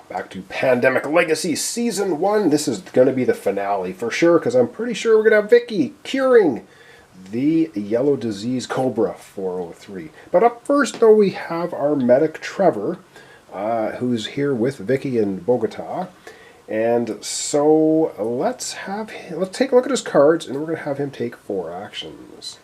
Back to Pandemic Legacy Season 1. This is going to be the finale for sure, because I'm pretty sure we're going to have Vicky curing the yellow disease Cobra 403. But up first, though, we have our medic Trevor, who's here with Vicky in Bogota. And so let's take a look at his cards, and we're going to have him take 4 actions.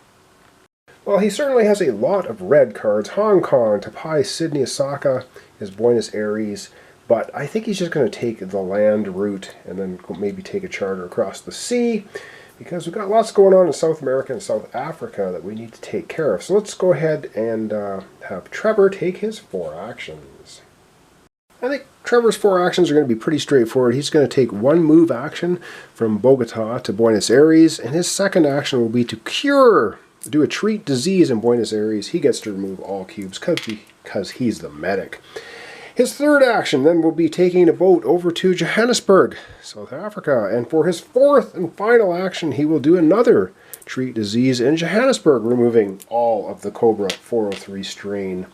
Well, he certainly has a lot of red cards. Hong Kong, Tapai, Sydney, Osaka is Buenos Aires. But I think he's just going to take the land route and then maybe take a charter across the sea, because we've got lots going on in South America and South Africa that we need to take care of. So let's go ahead and have Trevor take his 4 actions. I think Trevor's 4 actions are going to be pretty straightforward. He's going to take 1 move action from Bogota to Buenos Aires, and his second action will be to do a treat disease in Buenos Aires. He gets to remove all cubes because he's the medic. His third action then will be taking a boat over to Johannesburg, South Africa. And for his 4th and final action, he will do another treat disease in Johannesburg, removing all of the Cobra 403 strain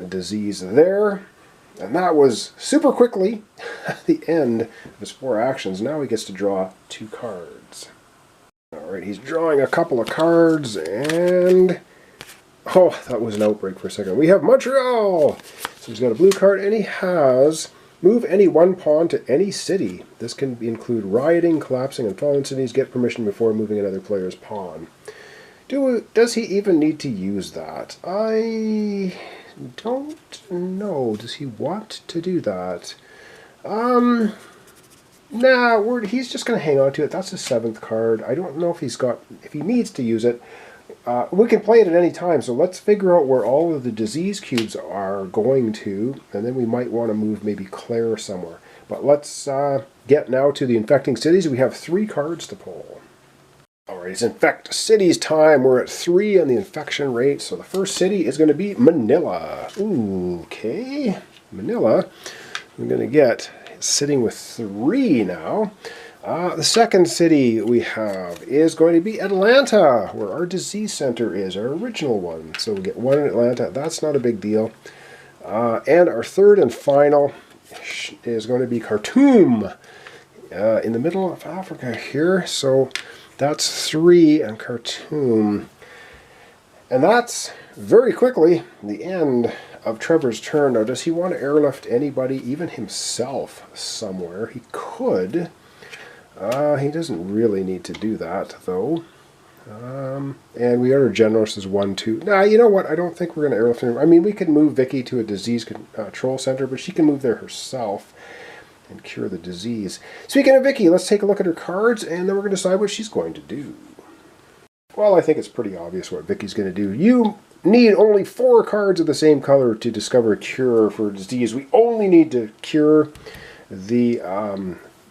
disease there. And that was super quickly at the end of his 4 actions. Now he gets to draw 2 cards. Alright, he's drawing a couple of cards, and oh, that was an outbreak for a second. We have Montreal! So he's got a blue card, and he has move any 1 pawn to any city. This can include rioting, collapsing, and fallen cities. Get permission before moving another player's pawn. Does he even need to use that? I don't know. Does he want to do that? Nah, he's just going to hang on to it. That's his 7th card. I don't know if he needs to use it. We can play it at any time, so let's figure out where all of the disease cubes are going to, and then we might want to move maybe Claire somewhere. But let's get now to the infecting cities. We have 3 cards to pull. Alright, it's infect cities time. We're at 3 on the infection rate, so the first city is going to be Manila. Okay, Manila. I'm going to get sitting with 3 now. The second city we have is going to be Atlanta, where our disease center is, our original one. So we get 1 in Atlanta. That's not a big deal. And our third and final is going to be Khartoum, in the middle of Africa here. So that's 3 and Khartoum. And that's very quickly the end of Trevor's turn. Now, does he want to airlift anybody, even himself, somewhere? He could. He doesn't really need to do that, though. And we are generous as 1, 2. Nah, you know what? I don't think we're going to airlift him. I mean, we could move Vicky to a disease control center, but she can move there herself and cure the disease. Speaking of Vicky, let's take a look at her cards, and then we're going to decide what she's going to do. Well, I think it's pretty obvious what Vicky's going to do. You need only 4 cards of the same color to discover a cure for disease. We only need to cure the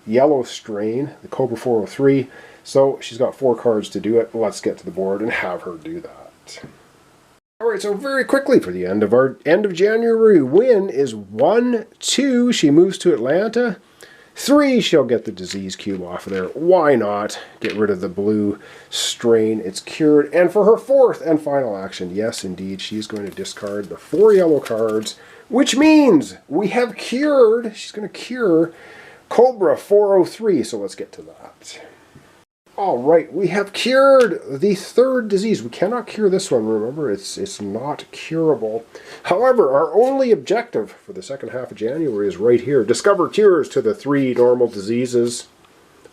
yellow strain, the Cobra 403. So she's got 4 cards to do it. Let's get to the board and have her do that. Alright, so very quickly for the end of January win is 1, 2. She moves to Atlanta. 3, she'll get the disease cube off of there. Why not? Get rid of the blue strain. It's cured. And for her 4th and final action, yes, indeed, she's going to discard the 4 yellow cards, which means we have cured. She's going to cure Cobra 403. So let's get to that. Alright, we have cured the 3rd disease. We cannot cure this one, remember, it's not curable. However, our only objective for the second half of January is right here. Discover cures to the 3 normal diseases.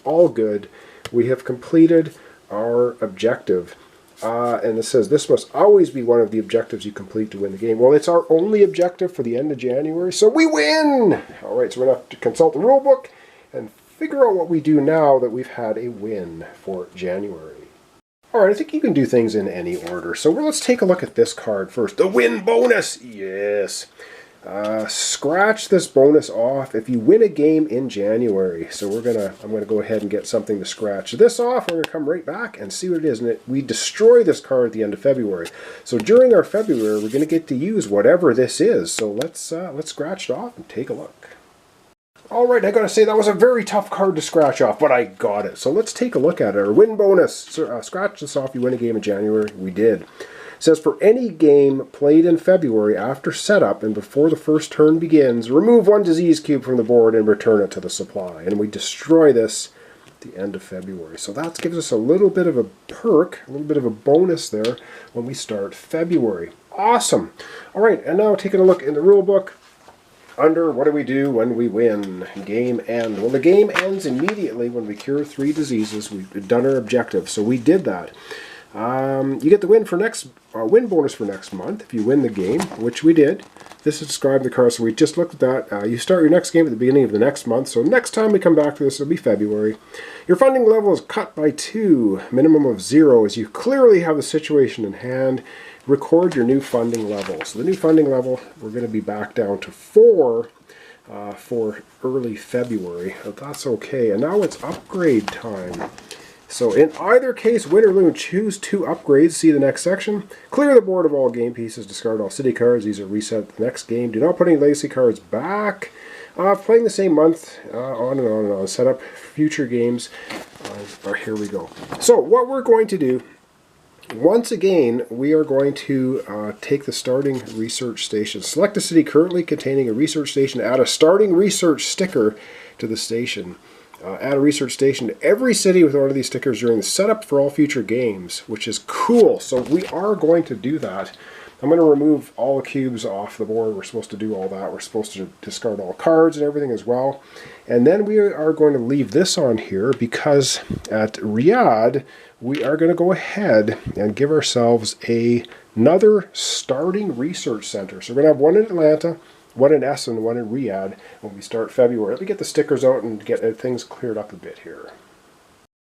All good. We have completed our objective. And it says this must always be one of the objectives you complete to win the game. Well, it's our only objective for the end of January, so we win! Alright, so we're going to have to consult the rule book and figure out what we do now that we've had a win for January. Alright, I think you can do things in any order. So let's take a look at this card first. The win bonus! Yes! Scratch this bonus off if you win a game in January. So I'm going to go ahead and get something to scratch this off. We're going to come right back and see what it is. And we destroy this card at the end of February. So during our February, we're going to get to use whatever this is. So let's scratch it off and take a look. Alright, I gotta say, that was a very tough card to scratch off, but I got it. So let's take a look at it. Our win bonus. Scratch this off, you win a game in January. We did. It says, for any game played in February after setup and before the first turn begins, remove 1 disease cube from the board and return it to the supply. And we destroy this at the end of February. So that gives us a little bit of a perk, a little bit of a bonus there when we start February. Awesome. All right, and now taking a look in the rule book. Under what do we do when we win? Game end. Well, the game ends immediately when we cure 3 diseases. We've done our objective, so we did that. You get the win bonus for next month if you win the game, which we did. This is described in the card, so we just looked at that. You start your next game at the beginning of the next month, so next time we come back to this, it'll be February. Your funding level is cut by 2, minimum of 0, as you clearly have the situation in hand. Record your new funding level. So the new funding level, we're going to be back down to 4 for early February. But that's okay. And now it's upgrade time. So in either case, win or lose, choose 2 upgrades. See the next section. Clear the board of all game pieces. Discard all city cards. These are reset the next game. Do not put any legacy cards back. Playing the same month, on and on and on. Set up future games. Here we go. So what we're going to do, once again, we are going to take the starting research station. Select a city currently containing a research station. Add a starting research sticker to the station. Add a research station to every city with one of these stickers during the setup for all future games, which is cool. So we are going to do that. I'm going to remove all the cubes off the board. We're supposed to do all that. We're supposed to discard all cards and everything as well. And then we are going to leave this on here because at Riyadh, we are going to go ahead and give ourselves another starting research center. So we're going to have one in Atlanta, one in Essen, one in Riyadh when we start February. Let me get the stickers out and get things cleared up a bit here.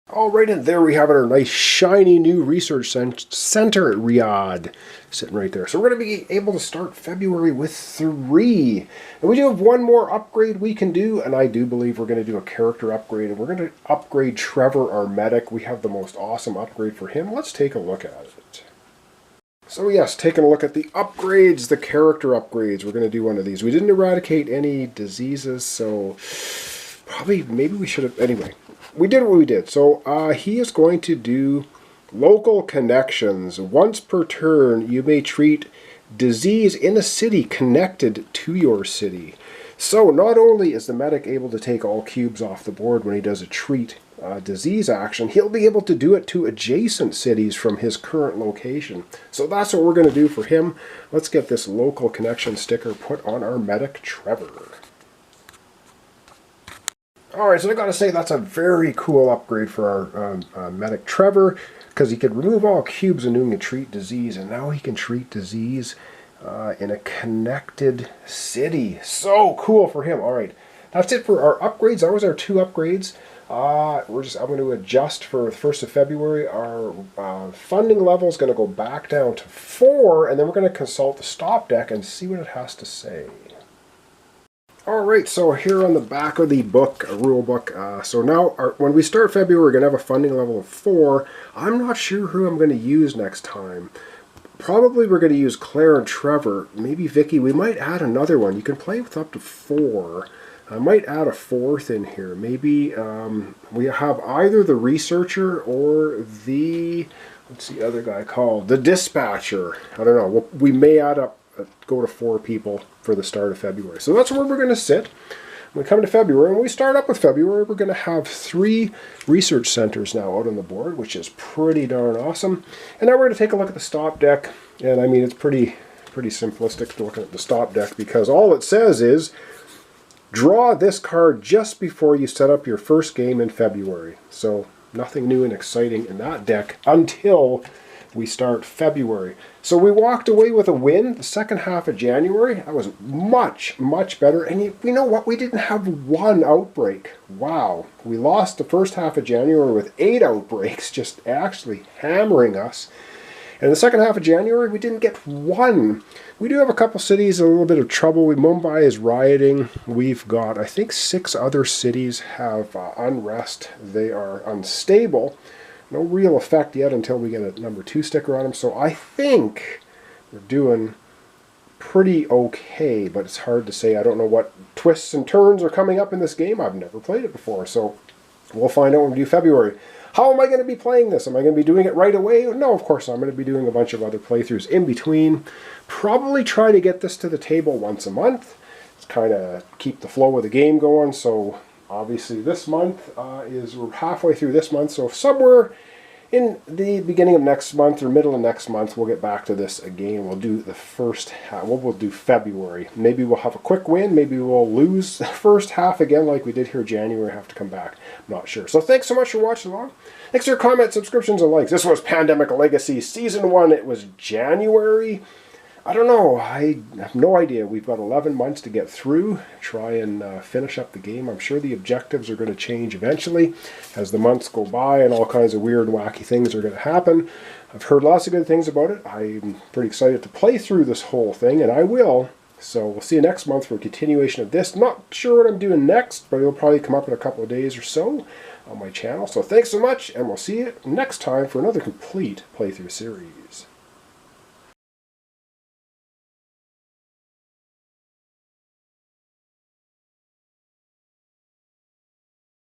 All right, and there we have it, our nice shiny new research center at Riyadh, sitting right there. So we're going to be able to start February with 3. And we do have one more upgrade we can do, and I do believe we're going to do a character upgrade. And we're going to upgrade Trevor, our medic. We have the most awesome upgrade for him. Let's take a look at it. So yes, taking a look at the upgrades, the character upgrades. We're going to do one of these. We didn't eradicate any diseases, so maybe we should have, anyway. We did what we did. So he is going to do local connections. Once per turn, you may treat disease in a city connected to your city. So not only is the medic able to take all cubes off the board when he does a treat disease action, he'll be able to do it to adjacent cities from his current location. So that's what we're going to do for him. Let's get this local connection sticker put on our medic Trevor. Alright, so I gotta say that's a very cool upgrade for our medic Trevor, because he could remove all cubes and he can treat disease, and now he can treat disease in a connected city. So cool for him. Alright, that's it for our upgrades. That was our 2 upgrades. I'm going to adjust for the 1st of February. Our funding level is going to go back down to 4, and then we're going to consult the stop deck and see what it has to say. Alright, so here on the back of the book, rule book, so now when we start February, we're going to have a funding level of 4. I'm not sure who I'm going to use next time. Probably we're going to use Claire and Trevor. Maybe Vicky. We might add another one. You can play with up to 4. I might add a 4th in here. Maybe we have either the researcher or the, what's the other guy called? The dispatcher. I don't know. We may go to 4 people for the start of February. So that's where we're going to sit. When we come to February, when we start up with February, we're going to have 3 research centers now out on the board, which is pretty darn awesome. And now we're going to take a look at the stop deck. And I mean, it's pretty simplistic to look at the stop deck, because all it says is, draw this card just before you set up your first game in February. So nothing new and exciting in that deck until we start February. So we walked away with a win the second half of January. That was much, much better. And you know what? We didn't have 1 outbreak. Wow. We lost the first half of January with 8 outbreaks, just actually hammering us. And the second half of January, we didn't get 1. We do have a couple cities in a little bit of trouble. Mumbai is rioting. We've got, I think, 6 other cities have unrest. They are unstable. No real effect yet until we get a number 2 sticker on them. So I think we're doing pretty okay, but it's hard to say. I don't know what twists and turns are coming up in this game. I've never played it before, so we'll find out when we do February. How am I going to be playing this? Am I going to be doing it right away? No, of course not. I'm going to be doing a bunch of other playthroughs in between. Probably try to get this to the table once a month. It's kind of keep the flow of the game going. So obviously this month we're halfway through this month. So somewhere in the beginning of next month or middle of next month, we'll get back to this again. We'll do the first half. We'll do February. Maybe we'll have a quick win. Maybe we'll lose the first half again like we did here January. Have to come back. I'm not sure. So thanks so much for watching along. Thanks for your comments, subscriptions, and likes. This was Pandemic Legacy Season 1. It was January. I don't know. I have no idea. We've got 11 months to get through, try and finish up the game. I'm sure the objectives are going to change eventually as the months go by and all kinds of weird and wacky things are going to happen. I've heard lots of good things about it. I'm pretty excited to play through this whole thing, and I will. So we'll see you next month for a continuation of this. Not sure what I'm doing next, but it'll probably come up in a couple of days or so on my channel. So thanks so much, and we'll see you next time for another complete playthrough series.